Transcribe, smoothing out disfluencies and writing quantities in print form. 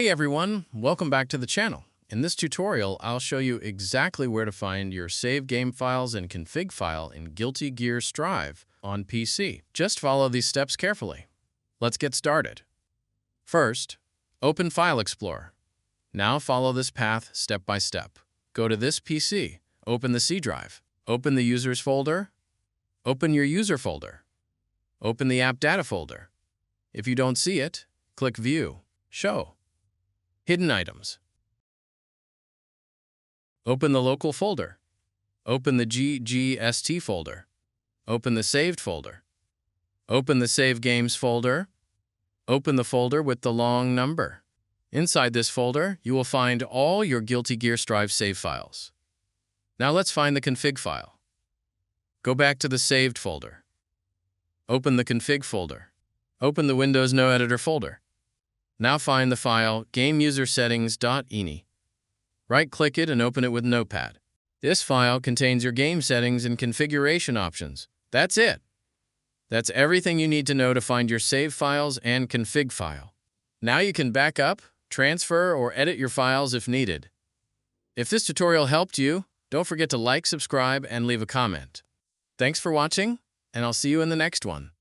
Hey everyone, welcome back to the channel. In this tutorial, I'll show you exactly where to find your save game files and config file in Guilty Gear Strive on PC. Just follow these steps carefully. Let's get started. First, open File Explorer. Now follow this path step by step. Go to this PC, open the C drive, open the Users folder, open your User folder, open the App Data folder. If you don't see it, click View, Show. Hidden items. Open the local folder. Open the GGST folder. Open the saved folder. Open the Save Games folder. Open the folder with the long number. Inside this folder, you will find all your Guilty Gear Strive save files. Now let's find the config file. Go back to the saved folder. Open the config folder. Open the Windows No Editor folder. Now find the file GameUserSettings.ini. Right-click it and open it with Notepad. This file contains your game settings and configuration options. That's it. That's everything you need to know to find your save files and config file. Now you can back up, transfer, or edit your files if needed. If this tutorial helped you, don't forget to like, subscribe, and leave a comment. Thanks for watching, and I'll see you in the next one.